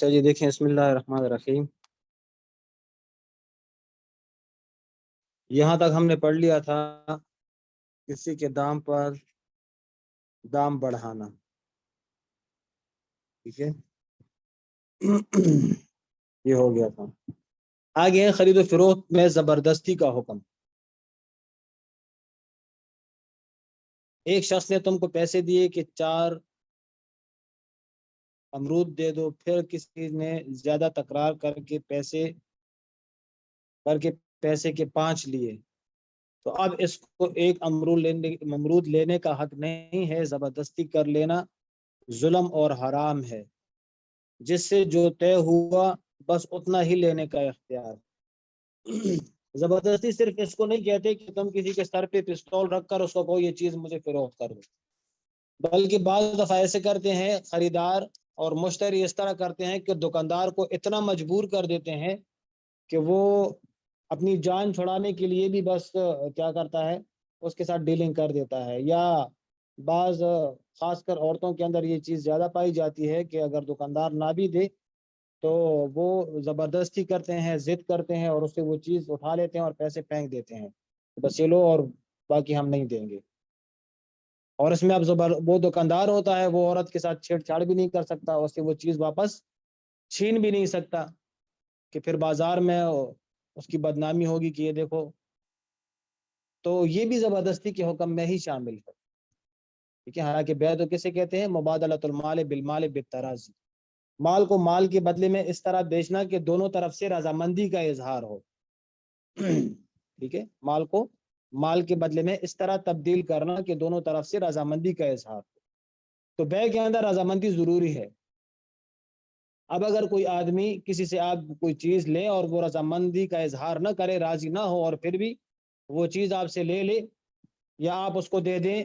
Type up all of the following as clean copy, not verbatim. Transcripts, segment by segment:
اچھا جی دیکھیں، بسم اللہ الرحمن الرحیم. یہاں تک ہم نے پڑھ لیا تھا کسی کے دام پر دام بڑھانا. ٹھیک ہے، یہ ہو گیا تھا. آگے ہے خرید و فروخت میں زبردستی کا حکم. ایک شخص نے تم کو پیسے دیے کہ 4 امرود دے دو، پھر کسی نے زیادہ تکرار کر کے پیسے کے 5 لیے، تو اب اس کو ایک امرود لینے کا حق نہیں ہے. زبردستی کر لینا ظلم اور حرام ہے. جس سے جو طے ہوا بس اتنا ہی لینے کا اختیار. زبردستی صرف اس کو نہیں کہتے کہ تم کسی کے سر پہ پستول رکھ کر اس کو کہو یہ چیز مجھے فروخت کر دو، بلکہ بعض دفعہ ایسے کرتے ہیں خریدار اور مشتری، اس طرح کرتے ہیں کہ دکاندار کو اتنا مجبور کر دیتے ہیں کہ وہ اپنی جان چھڑانے کے لیے بھی بس کیا کرتا ہے، اس کے ساتھ ڈیلنگ کر دیتا ہے. یا بعض خاص کر عورتوں کے اندر یہ چیز زیادہ پائی جاتی ہے کہ اگر دکاندار نہ بھی دے تو وہ زبردستی کرتے ہیں، ضد کرتے ہیں اور اس سے وہ چیز اٹھا لیتے ہیں اور پیسے پھینک دیتے ہیں، بس یہ لو اور باقی ہم نہیں دیں گے. اور اس میں اب وہ دکاندار ہوتا ہے، وہ عورت کے ساتھ چھیڑ چھاڑ بھی نہیں کر سکتا، اس سے وہ چیز واپس چھین بھی نہیں سکتا، کہ پھر بازار میں اس کی بدنامی ہوگی کہ یہ دیکھو. تو یہ بھی زبردستی کے حکم میں ہی شامل ہے. ٹھیک ہے، حالانکہ بیع تو کسے کہتے ہیں؟ مبادلۃ المال بالمال بالتراضی. مال کو مال کے بدلے میں اس طرح بیچنا کہ دونوں طرف سے رضامندی کا اظہار ہو. ٹھیک ہے، مال کو مال کے بدلے میں اس طرح تبدیل کرنا کہ دونوں طرف سے رضامندی کا اظہار ہو. تو بیع کے اندر رضامندی ضروری ہے. اب اگر کوئی آدمی کسی سے آپ کوئی چیز لے اور وہ رضامندی کا اظہار نہ کرے، راضی نہ ہو، اور پھر بھی وہ چیز آپ سے لے لے یا آپ اس کو دے دیں،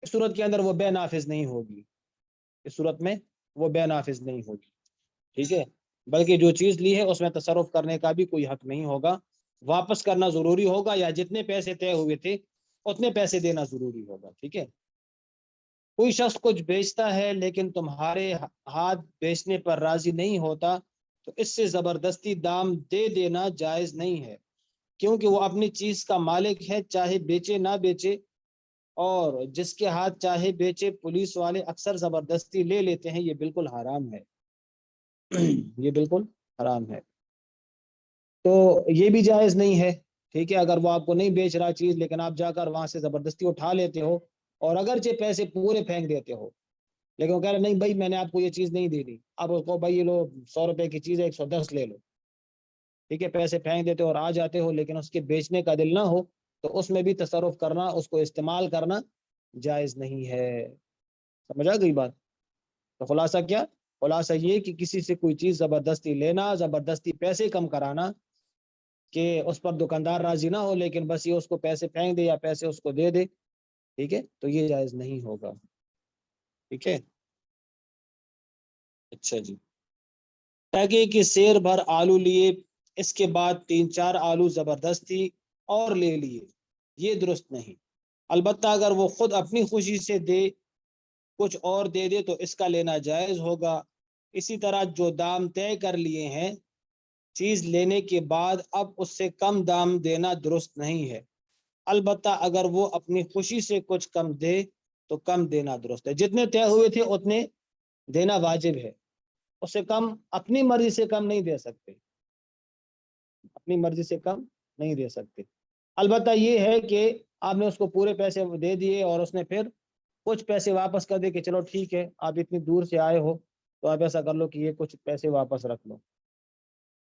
اس صورت کے اندر وہ بیع نافذ نہیں ہوگی. اس صورت میں وہ بیع نافذ نہیں ہوگی. ٹھیک ہے، بلکہ جو چیز لی ہے اس میں تصرف کرنے کا بھی کوئی حق نہیں ہوگا. واپس کرنا ضروری ہوگا، یا جتنے پیسے طے ہوئے تھے اتنے پیسے دینا ضروری ہوگا. ٹھیک ہے، کوئی شخص کچھ بیچتا ہے لیکن تمہارے ہاتھ بیچنے پر راضی نہیں ہوتا تو اس سے زبردستی دام دے دینا جائز نہیں ہے، کیونکہ وہ اپنی چیز کا مالک ہے، چاہے بیچے نہ بیچے. اور جس کے ہاتھ چاہے بیچے، پولیس والے اکثر زبردستی لے لیتے ہیں. یہ بالکل حرام ہے. یہ بالکل حرام ہے. تو یہ بھی جائز نہیں ہے. ٹھیک ہے، اگر وہ آپ کو نہیں بیچ رہا چیز لیکن آپ جا کر وہاں سے زبردستی اٹھا لیتے ہو اور اگرچہ پیسے پورے پھینک دیتے ہو، لیکن وہ کہہ رہے نہیں بھائی میں نے آپ کو یہ چیز نہیں دی. اب اس کو بھائی یہ لو 100 روپے کی چیز ہے 110 لے لو. ٹھیک ہے، پیسے پھینک دیتے ہو اور آ جاتے ہو، لیکن اس کے بیچنے کا دل نہ ہو تو اس میں بھی تصرف کرنا، اس کو استعمال کرنا جائز نہیں ہے. سمجھ آ گئی بات؟ تو خلاصہ کیا؟ خلاصہ یہ کہ کسی سے کوئی چیز زبردستی لینا، زبردستی پیسے کم کرانا کہ اس پر دکاندار راضی نہ ہو لیکن بس یہ اس کو پیسے پھینک دے یا پیسے اس کو دے دے، ٹھیک ہے، تو یہ جائز نہیں ہوگا. ٹھیک ہے، اچھا جی. تاکہ کہ سیر بھر آلو لیے، اس کے بعد 3-4 آلو زبردستی اور لے لیے، یہ درست نہیں. البتہ اگر وہ خود اپنی خوشی سے دے، کچھ اور دے دے تو اس کا لینا جائز ہوگا. اسی طرح جو دام طے کر لیے ہیں چیز لینے کے بعد اب اس سے کم دام دینا درست نہیں ہے. البتہ اگر وہ اپنی خوشی سے کچھ کم دے تو کم دینا درست ہے. جتنے طے ہوئے تھے اتنے دینا واجب ہے. اس سے کم اپنی مرضی سے کم نہیں دے سکتے، اپنی مرضی سے کم نہیں دے سکتے. البتہ یہ ہے کہ آپ نے اس کو پورے پیسے دے دیے اور اس نے پھر کچھ پیسے واپس کر دے کہ چلو ٹھیک ہے آپ اتنی دور سے آئے ہو تو آپ ایسا کر لو کہ یہ کچھ پیسے واپس رکھ لو.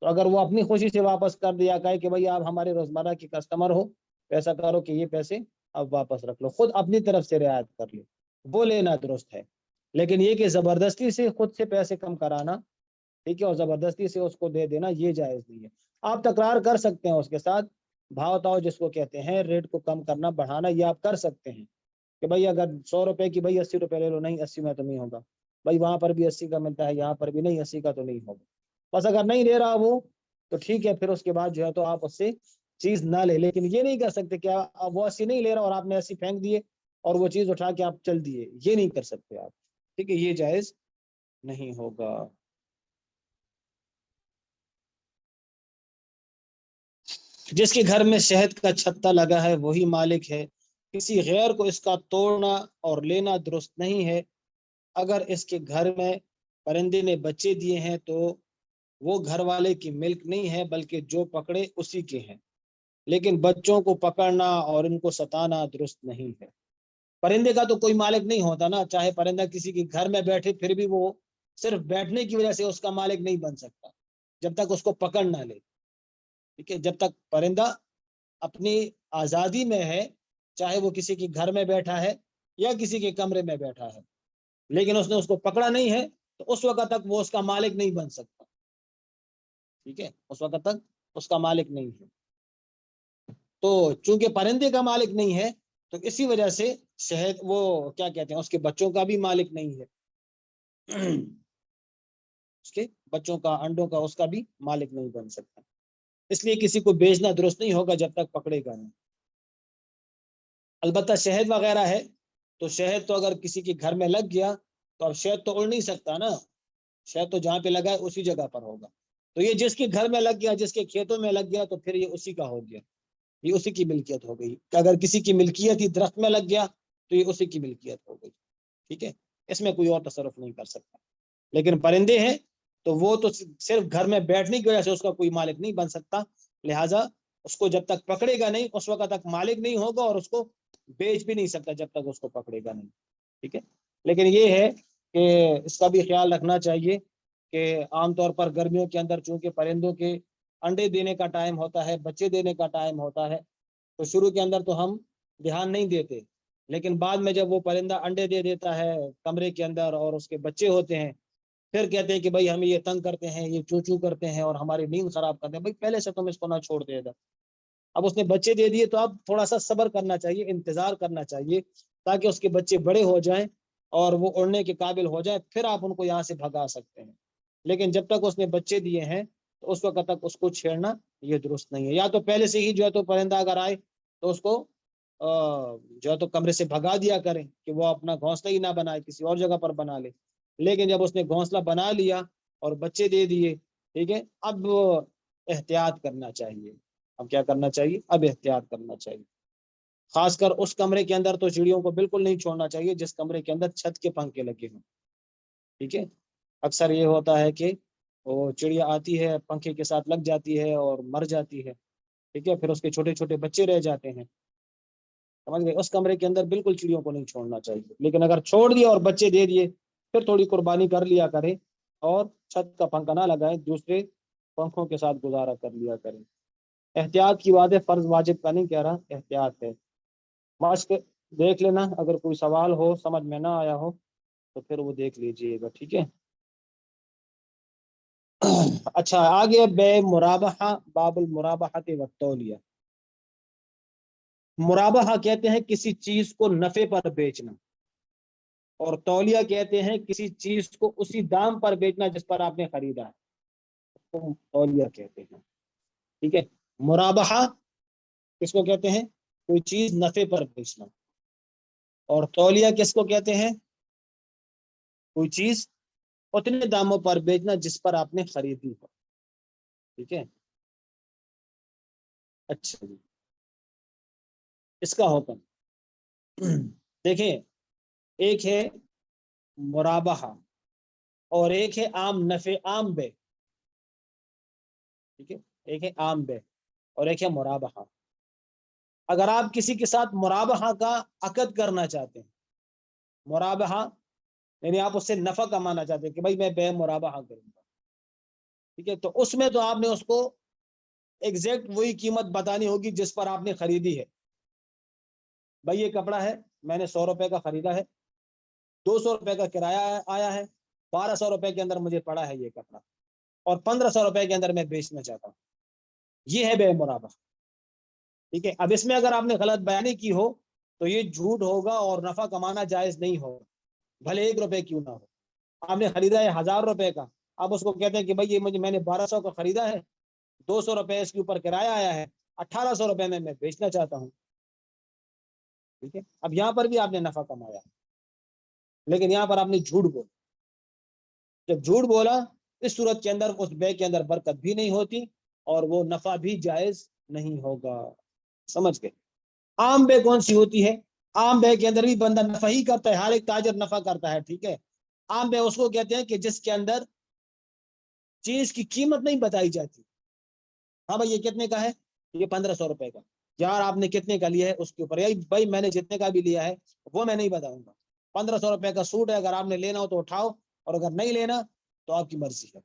تو اگر وہ اپنی خوشی سے واپس کر دیا، کہے کہ بھائی آپ ہمارے روزمرہ کی کسٹمر ہو، ایسا کرو کہ یہ پیسے اب واپس رکھ لو، خود اپنی طرف سے رعایت کر لو، وہ لینا درست ہے. لیکن یہ کہ زبردستی سے خود سے پیسے کم کرانا، ٹھیک ہے، اور زبردستی سے اس کو دے دینا، یہ جائز نہیں ہے. آپ تکرار کر سکتے ہیں اس کے ساتھ، بھاؤ تاؤ جس کو کہتے ہیں، ریٹ کو کم کرنا بڑھانا، یہ آپ کر سکتے ہیں کہ بھائی اگر 100 روپے کی بھائی 80 روپے لے لو. نہیں 80 میں تو نہیں ہوگا بھائی، وہاں پر بھی 80 کا ملتا ہے یہاں پر بھی، نہیں 80 کا تو نہیں ہوگا. بس اگر نہیں لے رہا وہ تو ٹھیک ہے، پھر اس کے بعد جو ہے تو آپ اس سے چیز نہ لے. لیکن یہ نہیں کر سکتے کہ وہ 80 نہیں لے رہا اور آپ نے 80 پھینک دیے اور وہ چیز اٹھا کے آپ چل دیے، یہ نہیں کر سکتے آپ، ٹھیک ہے، یہ جائز نہیں ہوگا۔ جس کے گھر میں شہد کا چھتا لگا ہے وہی مالک ہے، کسی غیر کو اس کا توڑنا اور لینا درست نہیں ہے۔ اگر اس کے گھر میں پرندے نے بچے دیے ہیں تو وہ گھر والے کی ملک نہیں ہے، بلکہ جو پکڑے اسی کے ہیں، لیکن بچوں کو پکڑنا اور ان کو ستانا درست نہیں ہے۔ پرندے کا تو کوئی مالک نہیں ہوتا نا، چاہے پرندہ کسی کے گھر میں بیٹھے پھر بھی وہ صرف بیٹھنے کی وجہ سے اس کا مالک نہیں بن سکتا جب تک اس کو پکڑ نہ لے، ٹھیک ہے، جب تک پرندہ اپنی آزادی میں ہے، چاہے وہ کسی کے گھر میں بیٹھا ہے یا کسی کے کمرے میں بیٹھا ہے، لیکن اس نے اس کو پکڑا نہیں ہے تو اس وقت تک وہ اس کا مالک نہیں بن سکتا، ٹھیک ہے، اس وقت تک اس کا مالک نہیں ہے۔ تو چونکہ پرندے کا مالک نہیں ہے تو اسی وجہ سے شہد وہ کیا کہتے ہیں، اس کے بچوں کا بھی مالک نہیں ہے، اس کے بچوں کا، انڈوں کا، اس کا بھی مالک نہیں بن سکتا، اس لیے کسی کو بیچنا درست نہیں ہوگا جب تک پکڑے گا نہیں۔ البتہ شہد وغیرہ ہے تو شہد تو اگر کسی کے گھر میں لگ گیا تو اب شہد تو اڑ نہیں سکتا نا، شہد تو جہاں پہ لگا ہے اسی جگہ پر ہوگا، تو یہ جس کے گھر میں لگ گیا، جس کے کھیتوں میں لگ گیا تو پھر یہ اسی کا ہو گیا، یہ اسی کی ملکیت ہو گئی، کہ اگر کسی کی ملکیت ہی درخت میں لگ گیا تو یہ اسی کی ملکیت ہو گئی، ٹھیک ہے، اس میں کوئی اور تصرف نہیں کر سکتا۔ لیکن پرندے ہیں تو وہ تو صرف گھر میں بیٹھنے کی وجہ سے اس کا کوئی مالک نہیں بن سکتا، لہٰذا اس کو جب تک پکڑے گا نہیں اس وقت تک مالک نہیں ہوگا، اور اس کو بیچ بھی نہیں سکتا جب تک اس کو پکڑے گا نہیں، ٹھیک ہے۔ لیکن یہ ہے کہ اس کا بھی خیال رکھنا چاہیے کہ عام طور پر گرمیوں کے اندر چونکہ پرندوں کے انڈے دینے کا ٹائم ہوتا ہے، بچے دینے کا ٹائم ہوتا ہے، تو شروع کے اندر تو ہم دھیان نہیں دیتے، لیکن بعد میں جب وہ پرندہ انڈے دے دیتا ہے کمرے کے اندر اور اس کے بچے ہوتے ہیں، پھر کہتے ہیں کہ بھائی ہمیں یہ تنگ کرتے ہیں، یہ چو چو کرتے ہیں اور ہماری نیند خراب کرتے ہیں، بھائی پہلے سے تم اس کو نہ چھوڑ دے گا، اب اس نے بچے دے دیے تو اب تھوڑا سا صبر کرنا چاہیے، انتظار کرنا چاہیے تاکہ اس کے بچے بڑے ہو جائیں اور وہ اڑنے کے قابل ہو جائیں، پھر آپ ان کو یہاں سے بھگا سکتے ہیں، لیکن جب تک اس نے بچے دیے ہیں تو اس وقت تک اس کو چھیڑنا یہ درست نہیں ہے۔ یا تو پہلے سے ہی جو ہے تو پرندہ اگر آئے تو اس کو جو ہے تو کمرے سے بھگا دیا کریں کہ وہ اپنا گھونسلہ ہی نہ بنائے، کسی اور جگہ پر بنا لے، لیکن جب اس نے گھونسلہ بنا لیا اور بچے دے دیے، ٹھیک ہے، اب احتیاط کرنا چاہیے، اب کیا کرنا چاہیے، اب احتیاط کرنا چاہیے، خاص کر اس کمرے کے اندر تو چڑیوں کو بالکل نہیں چھوڑنا چاہیے جس کمرے کے اندر چھت کے پنکھے لگے ہوں، ٹھیک ہے، اکثر یہ ہوتا ہے کہ وہ چڑیا آتی ہے پنکھے کے ساتھ لگ جاتی ہے اور مر جاتی ہے، ٹھیک ہے، پھر اس کے چھوٹے چھوٹے بچے رہ جاتے ہیں، سمجھ گئے، اس کمرے کے اندر بالکل چڑیوں کو نہیں چھوڑنا چاہیے، لیکن اگر چھوڑ دیا اور بچے دے دیے پھر تھوڑی قربانی کر لیا کریں اور چھت کا پنکھا نہ لگائیں، دوسرے پنکھوں کے ساتھ گزارا کر لیا کریں۔ احتیاط کی بات ہے، فرض واجب کا نہیں کہہ رہا، احتیاط ہے، ماشق دیکھ لینا، اگر کوئی سوال ہو سمجھ میں نہ آیا ہو تو پھر وہ دیکھ لیجئے گا، ٹھیک ہے۔ اچھا آگے بے مرابحہ، باب المرابحۃ والتولیہ۔ مرابحہ کہتے ہیں کسی چیز کو نفع پر بیچنا، اور تولیہ کہتے ہیں کسی چیز کو اسی دام پر بیچنا جس پر آپ نے خریدا ہے، تو تولیہ کہتے ہیں، ٹھیک ہے۔ مرابحہ کس کو کہتے ہیں، کوئی چیز نفع پر بیچنا، اور تولیہ کس کو کہتے ہیں، کوئی چیز اتنے داموں پر بیچنا جس پر آپ نے خریدی ہو، ٹھیک ہے۔ اچھا جی، اس کا حکم دیکھیں، ایک ہے مرابحہ اور ایک ہے عام نفع، عام بے، ٹھیک ہے، ایک ہے عام بے اور ایک ہے مرابحہ۔ اگر آپ کسی کے ساتھ مرابحہ کا عقد کرنا چاہتے ہیں، مرابحہ یعنی آپ اس سے نفع کمانا چاہتے ہیں کہ بھائی میں بے مرابحہ کروں گا، ٹھیک ہے، تو اس میں تو آپ نے اس کو ایگزیکٹ وہی قیمت بتانی ہوگی جس پر آپ نے خریدی ہے، بھائی یہ کپڑا ہے میں نے 100 روپے کا خریدا ہے، 200 روپے کا کرایہ آیا ہے، 1200 روپے کے اندر مجھے پڑا ہے یہ کپڑا، اور 1500 روپے کے اندر میں بیچنا چاہتا ہوں، یہ ہے بے مرابحہ، ٹھیک ہے۔ اب اس میں اگر آپ نے غلط بیانی کی ہو تو یہ جھوٹ ہوگا اور نفع کمانا جائز نہیں ہوگا، بھلے 1 روپے کیوں نہ ہو، آپ نے خریدا ہے 1000 روپے کا، آپ اس کو کہتے ہیں کہ بھائی یہ میں نے 1200 کا خریدا ہے، 200 روپے اس کے اوپر کرایہ آیا ہے، 1800 روپے میں بیچنا چاہتا ہوں، ٹھیک ہے. اب یہاں پر بھی آپ نے نفع کمایا لیکن یہاں پر آپ نے جھوٹ بولا. جب جھوٹ بولا اس صورت کے اندر اس بے کے اندر برکت بھی نہیں ہوتی اور وہ نفع بھی جائز نہیں ہوگا. سمجھ گئے. عام بے کون سی ہوتی ہے؟ عام بے کے اندر بھی بندہ نفع ہی کرتا ہے, ہر ایک تاجر نفع کرتا ہے. ٹھیک ہے. عام بے اس کو کہتے ہیں کہ جس کے اندر چیز کی قیمت نہیں بتائی جاتی. ہاں بھائی یہ کتنے کا ہے, یہ 1500 روپے کا. یار آپ نے کتنے کا لیا ہے اس کے اوپر, بھائی میں نے جتنے کا بھی لیا ہے وہ میں نہیں بتاؤں گا. 1500 روپے کا سوٹ ہے, اگر آپ نے لینا ہو تو اٹھاؤ اور اگر نہیں لینا تو آپ کی مرضی ہے.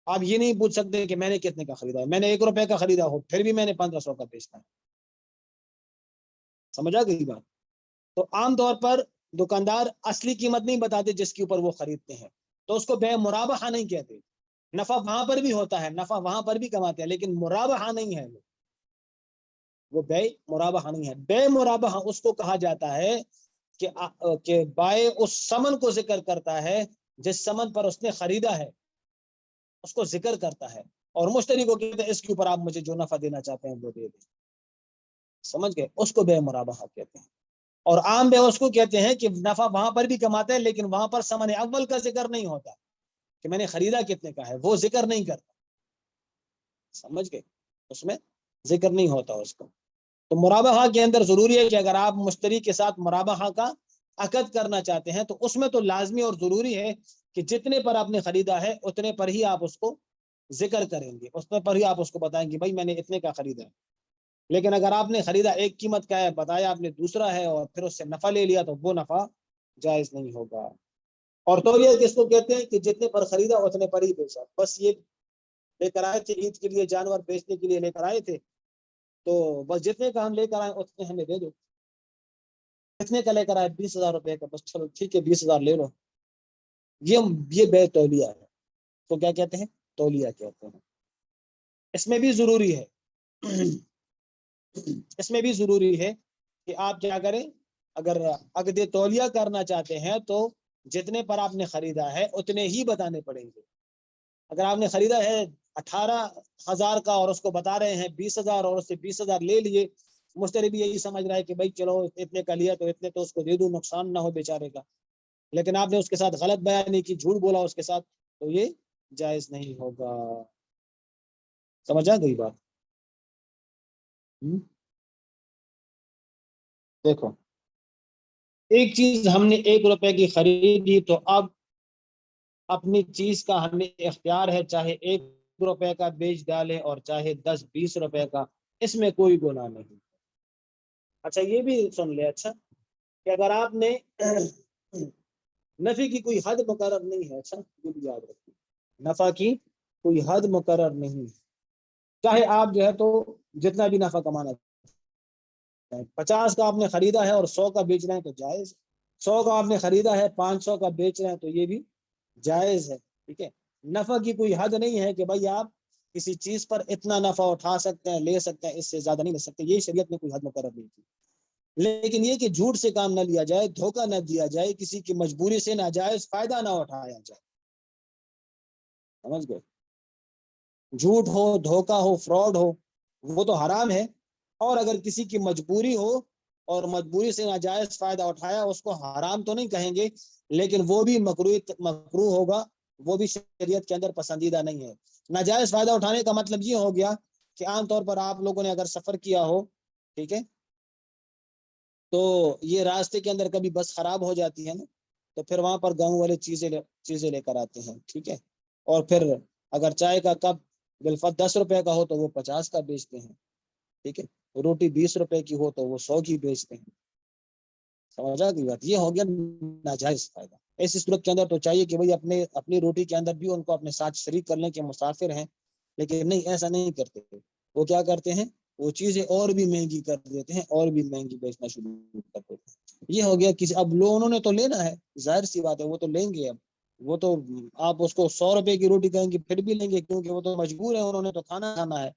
آپ یہ نہیں پوچھ سکتے کہ میں نے کتنے کا خریدا ہے, میں نے 1 روپے کا خریدا ہو پھر بھی میں نے 1500 کا بیچنا ہے. سمجھا گئی بات؟ تو عام طور پر دکاندار اصلی قیمت نہیں بتاتے جس کے اوپر وہ خریدتے ہیں, تو اس کو بے مرابحہ نہیں کہتے. نفع وہاں پر بھی ہوتا ہے, نفع وہاں پر بھی کماتے ہیں لیکن مرابحہ نہیں ہے, وہ بے مرابحہ نہیں ہے. بے مرابحہ اس کو کہا جاتا ہے کہ بائع اس ثمن کو ذکر کرتا ہے جس ثمن پر اس نے خریدا ہے اس کو ذکر کرتا ہے, اور مشتری کو کہتے ہیں اس کے اوپر آپ مجھے جو نفع دینا چاہتے ہیں وہ دے دیں. سمجھ گئے؟ اس کو بے مرابحہ کہتے ہیں. اور عام بے اس کو کہتے ہیں کہ نفع وہاں پر بھی کماتے ہیں لیکن وہاں پر ثمن اول کا ذکر نہیں ہوتا کہ میں نے خریدا کتنے کا ہے, وہ ذکر نہیں کرتا. سمجھ گئے؟ اس میں ذکر نہیں ہوتا اس کو. تو مرابحہ کے اندر ضروری ہے کہ اگر آپ مشتری کے ساتھ مرابحہ کا عقد کرنا چاہتے ہیں تو اس میں تو لازمی اور ضروری ہے کہ جتنے پر آپ نے خریدا ہے اتنے پر ہی آپ اس کو ذکر کریں گے, اس پر ہی آپ اس کو بتائیں گے بھائی میں نے اتنے کا خریدا ہے. لیکن اگر آپ نے خریدا ایک قیمت کا ہے, بتایا آپ نے دوسرا ہے اور پھر اس سے نفع لے لیا تو وہ نفع جائز نہیں ہوگا. اور تولیہ کس کو کہتے ہیں کہ جتنے پر خریدا اتنے پر ہی بیچا. بس یہ لے کر آئے تھے عید کے لیے جانور بیچنے کے لیے لے کر آئے تھے, تو بس جتنے کا ہم لے کر آئے اتنے ہمیں دے دو. کتنے کا لے کر آئے 20,000 روپے کا, بس چلو ٹھیک ہے 20,000 لے لو. یہ بے تولیہ ہے. تو کیا کہتے ہیں؟ تولیہ کہتے ہیں. اس میں بھی ضروری ہے اس میں بھی ضروری ہے کہ آپ کیا کریں, اگر عقد تولیہ کرنا چاہتے ہیں تو جتنے پر آپ نے خریدا ہے اتنے ہی بتانے پڑیں گے. اگر آپ نے خریدا ہے 18,000 کا اور اس کو بتا رہے ہیں 20,000 اور اس سے 20,000 لے لیے, مشتری بھی یہی سمجھ رہا ہے کہ بھائی چلو اتنے کا لیا تو اتنے تو اس کو دے دوں, نقصان نہ ہو بیچارے کا, لیکن آپ نے اس کے ساتھ غلط بیان نہیں کی, جھوٹ بولا اس کے ساتھ, تو یہ جائز نہیں ہوگا. سمجھا گئی بات؟ دیکھو ایک چیز ہم نے 1 روپے کی خریدی تو اب اپنی چیز کا ہمیں اختیار ہے, چاہے 1 روپے کا بیچ ڈالے اور چاہے 10-20 روپے کا, اس میں کوئی گناہ نہیں. اچھا یہ بھی سن لے, اچھا کہ اگر آپ نے نفع کی کوئی حد مقرر نہیں ہے, اچھا یہ بھی یاد رکھیں, نفع کی کوئی حد مقرر نہیں, چاہے آپ جو ہے تو جتنا بھی نفع کمانا 50 کا آپ نے خریدا ہے اور 100 کا بیچ رہے ہیں تو جائز. 100 کا آپ نے خریدا ہے 500 کا بیچ رہے ہیں تو یہ بھی جائز ہے. ٹھیک ہے. نفع کی کوئی حد نہیں ہے کہ بھائی آپ کسی چیز پر اتنا نفع اٹھا سکتے ہیں, لے سکتے ہیں, اس سے زیادہ نہیں لے سکتے. یہ شریعت میں کوئی حد مقرر نہیں کی. لیکن یہ کہ جھوٹ سے کام نہ لیا جائے, دھوکہ نہ دیا جائے, کسی کی مجبوری سے ناجائز فائدہ نہ اٹھایا جائے. سمجھ گئے؟ جھوٹ ہو, دھوکہ ہو, فراڈ ہو, وہ تو حرام ہے. اور اگر کسی کی مجبوری ہو اور مجبوری سے ناجائز فائدہ اٹھایا, اس کو حرام تو نہیں کہیں گے لیکن وہ بھی مکروہ ہوگا, وہ بھی شریعت کے اندر پسندیدہ نہیں ہے. ناجائز فائدہ اٹھانے کا مطلب یہ ہو گیا کہ عام طور پر آپ لوگوں نے اگر سفر کیا ہو, ٹھیک ہے, تو یہ راستے کے اندر کبھی بس خراب ہو جاتی ہے نا, تو پھر وہاں پر گاؤں والے چیزیں لے کر آتے ہیں. ٹھیک ہے. اور پھر اگر چائے کا کپ بالفت 10 روپے کا ہو تو وہ 50 کا بیچتے ہیں. ٹھیک ہے. روٹی 20 روپے کی ہو تو وہ 100 کی بیچتے ہیں. سمجھا کی بات؟ یہ ہو گیا ناجائز فائدہ. ایسی صورت کے اندر تو چاہیے کہ بھائی اپنی روٹی کے اندر بھی ان کو اپنے ساتھ شریک کر لیں کہ مسافر ہیں, لیکن نہیں, ایسا نہیں کرتے. وہ کیا کرتے ہیں, وہ چیزیں اور بھی مہنگی کر دیتے ہیں, اور بھی مہنگی بیچنا شروع کر دیتے ہیں. یہ ہو گیا کسی, اب انہوں نے تو لینا ہے, ظاہر سی بات ہے, وہ تو لیں گے. اب وہ تو آپ اس کو 100 روپے کی روٹی کہیں گے پھر بھی لیں گے, کیونکہ وہ تو مجبور ہے, انہوں نے تو کھانا ہے.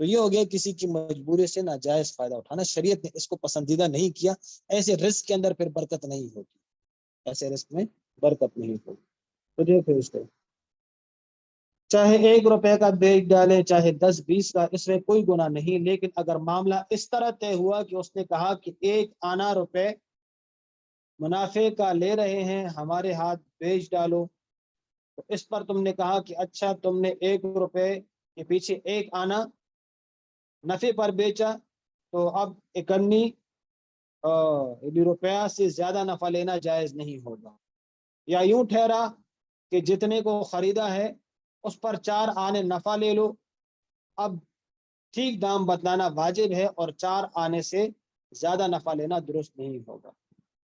تو یہ ہو گیا کسی کی مجبوری سے ناجائز فائدہ اٹھانا. شریعت نے اس کو پسندیدہ نہیں کیا. ایسے رزق کے اندر پھر برکت نہیں ہوگی, ایسے رزق میں برکت نہیں ہوگی. تو دیکھو اس کو چاہے 1 روپے کا بیچ ڈالے چاہے 10-20 کا، اس میں کوئی گناہ نہیں. لیکن اگر معاملہ اس طرح طے ہوا کہ اس نے کہا کہ 1 آنا روپے منافع کا لے رہے ہیں، ہمارے ہاتھ بیچ ڈالو، تو اس پر تم نے کہا کہ اچھا تم نے 1 روپے کے پیچھے 1 آنا نفع پر بیچا، تو اب 51 روپیہ سے زیادہ نفع لینا جائز نہیں ہوگا. یا یوں ٹھہرا کہ جتنے کو خریدا ہے اس پر 4 آنے نفع لے لو، اب ٹھیک دام بتلانا واجب ہے اور 4 آنے سے زیادہ نفع لینا درست نہیں ہوگا.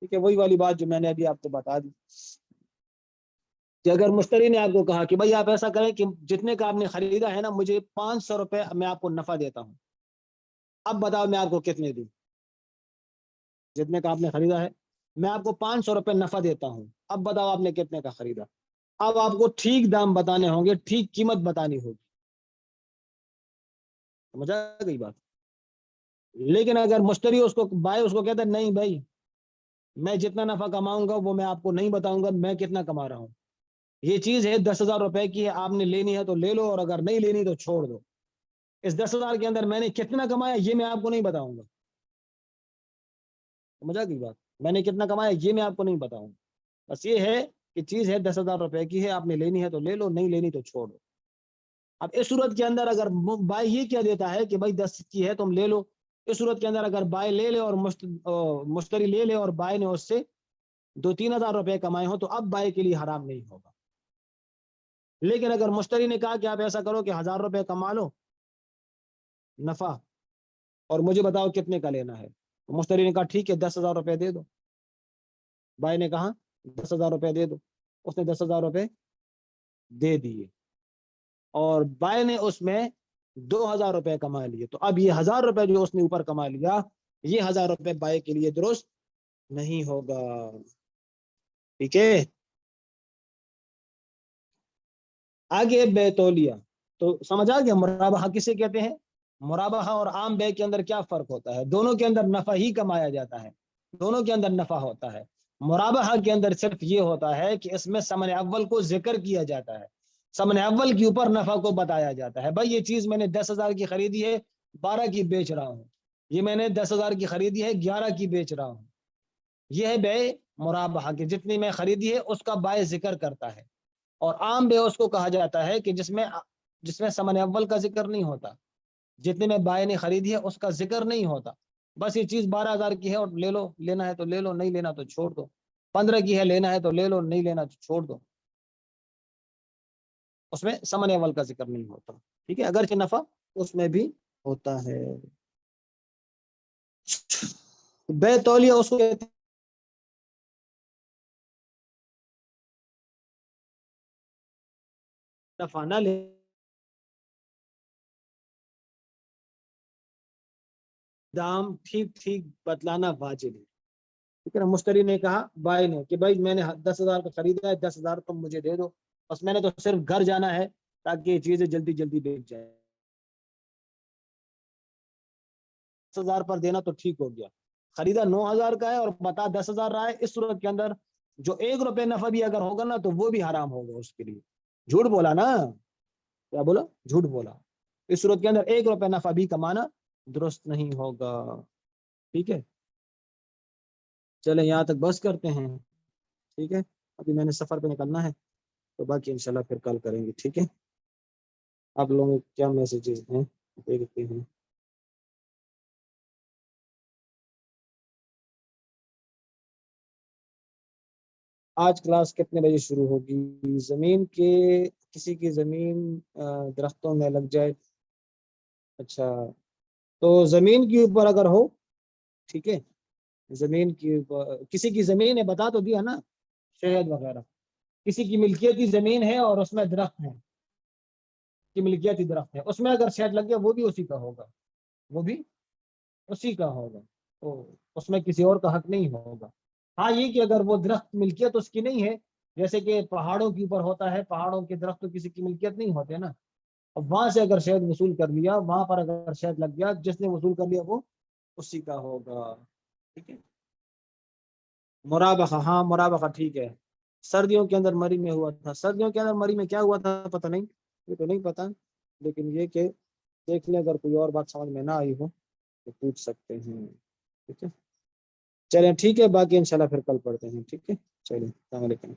ٹھیک ہے، وہی والی بات جو میں نے ابھی آپ کو بتا دی کہ اگر مشتری نے آپ کو کہا کہ بھائی آپ ایسا کریں کہ جتنے کا آپ نے خریدا ہے نا، مجھے 500 روپے میں آپ کو نفع دیتا ہوں، اب بتاؤ میں آپ کو کتنے دوں؟ جتنے کا آپ نے خریدا ہے میں آپ کو 500 روپے نفع دیتا ہوں، اب بتاؤ آپ نے کتنے کا خریدا؟ اب آپ کو ٹھیک دام بتانے ہوں گے، ٹھیک قیمت بتانی ہوگی. سمجھ آ گئی بات؟ لیکن اگر مشتری اس کو کہتا ہے نہیں بھائی میں جتنا نفع کماؤں گا وہ میں آپ کو نہیں بتاؤں گا، میں کتنا کما رہا ہوں، یہ چیز ہے 10,000 روپے کی ہے، آپ نے لینی ہے تو لے لو اور اگر نہیں لینی تو چھوڑ دو. اس 10,000 کے اندر میں نے کتنا کمایا یہ میں آپ کو نہیں بتاؤں گا. سمجھ آ گئی بات؟ میں نے کتنا کمایا یہ میں آپ کو نہیں بتاؤں گا. بس یہ ہے کہ چیز ہے 10,000 روپے کی ہے، آپ نے لینی ہے تو لے لو، نہیں لینی تو چھوڑ دو. اب اس صورت کے اندر اگر بائی یہ کیا دیتا ہے کہ بھائی 10 کی ہے تم لے لو، اس صورت کے اندر اگر بائی لے لے اور مشتری لے لے اور بائی نے اس سے 2-3 ہزار روپے کمائے ہوں تو اب بائی کے لیے حرام نہیں ہوگا. لیکن اگر مشتری نے کہا کہ آپ ایسا کرو کہ 1,000 روپے کما لو نفع اور مجھے بتاؤ کتنے کا لینا ہے، مشتری نے کہا ٹھیک ہے 10,000 روپے دے دو، بائی نے کہا 10,000 روپے دے دو، اس نے 10,000 روپے دے دیے اور بائی نے اس میں 2,000 روپے کما لیے، تو اب یہ 1,000 روپے جو اس نے اوپر کما لیا یہ 1,000 روپے بائی کے لیے درست نہیں ہوگا. ٹھیک ہے، آگے بے تولیہ. تو سمجھ آ گیا مرابحہ کسے کہتے ہیں؟ مرابحہ اور عام بے کے اندر کیا فرق ہوتا ہے؟ دونوں کے اندر نفع ہی کمایا جاتا ہے، دونوں کے اندر نفع ہوتا ہے. مرابحہ کے اندر صرف یہ ہوتا ہے کہ اس میں ثمن اول کو ذکر کیا جاتا ہے، ثمن اول کے اوپر نفع کو بتایا جاتا ہے. بھائی یہ چیز میں نے 10,000 کی خریدی ہے 12 کی بیچ رہا ہوں، یہ میں نے 10,000 کی خریدی ہے 11 کی بیچ رہا ہوں. یہ ہے بے مرابحہ کہ جتنی میں خریدی ہے اس کا بائع ذکر کرتا ہے. اور عام بے اس کو کہا جاتا ہے کہ جس میں ثمن اول کا ذکر نہیں ہوتا، جتنے میں بائع نے خریدی ہے اس کا ذکر نہیں ہوتا، بس یہ چیز 12,000 کی ہے اور لے لو، لینا ہے تو لے لو، نہیں لینا تو چھوڑ دو. 15 کی ہے، لینا ہے تو لے لو، نہیں لینا تو چھوڑ دو، اس میں ثمن اول کا ذکر نہیں ہوتا. ٹھیک ہے، اگرچہ نفع اس میں بھی ہوتا ہے. بے تولیہ اس کو کہتے ہیں نفع نہ لے دام ٹھیک ٹھیک بتلانا واجب ہے. ٹھیک ہے نا، مشتری نے کہا بائی نے کہ بھائی میں نے 10,000 کا خریدا ہے، 10,000 تم مجھے دے دو، بس میں نے تو صرف گھر جانا ہے تاکہ یہ چیزیں جلدی جلدی بیچ جائے. 10,000 پر دینا تو ٹھیک ہو گیا، خریدا 9,000 کا ہے اور بتا 10,000 رہا ہے، اس صورت کے اندر جو 1 روپے نفع بھی اگر ہوگا نا تو وہ بھی حرام ہوگا اس کے لیے. جھوٹ بولا نا، کیا بولا؟ جھوٹ بولا. اس صورت کے اندر 1 روپے نفع بھی کمانا درست نہیں ہوگا. ٹھیک ہے، چلیں یہاں تک بس کرتے ہیں. ٹھیک ہے، ابھی میں نے سفر پہ نکلنا ہے تو باقی انشاءاللہ پھر کال کریں گے. ٹھیک ہے، آپ لوگوں کے کیا میسیجز ہیں دیکھتے ہیں. آج کلاس کتنے بجے شروع ہوگی؟ زمین کے کسی کی زمین درختوں میں لگ جائے. اچھا، تو زمین کے اوپر اگر ہو، ٹھیک ہے، زمین کی کسی کی زمین ہے بتا تو دیا نا، شہد وغیرہ کسی کی ملکیتی زمین ہے اور اس میں درخت ہے، کی ملکیتی درخت ہے، اس میں اگر شہد لگ گیا وہ بھی اسی کا ہوگا، وہ بھی اسی کا ہوگا، تو اس میں کسی اور کا حق نہیں ہوگا. ہاں یہ کہ اگر وہ درخت ملکیت اس کی نہیں ہے، جیسے کہ پہاڑوں کے اوپر ہوتا ہے، پہاڑوں کے درخت تو کسی کی ملکیت نہیں ہوتے نا، اب وہاں سے اگر شہد وصول کر لیا، وہاں پر اگر شہد لگ گیا، جس نے وصول کر لیا وہ اسی کا ہوگا. ٹھیک ہے، مرابحہ، ہاں مرابحہ ٹھیک ہے. سردیوں کے اندر مری میں ہوا تھا، سردیوں کے اندر مری میں کیا ہوا تھا پتہ نہیں، یہ تو نہیں پتا، لیکن یہ کہ دیکھ لیں، اگر کوئی اور بات سمجھ میں نہ آئی ہو تو پوچھ سکتے ہیں، ٹھیک ہے؟ چلیں ٹھیک ہے، باقی انشاءاللہ پھر کل پڑھتے ہیں، ٹھیک ہے؟ چلیں، السلام علیکم۔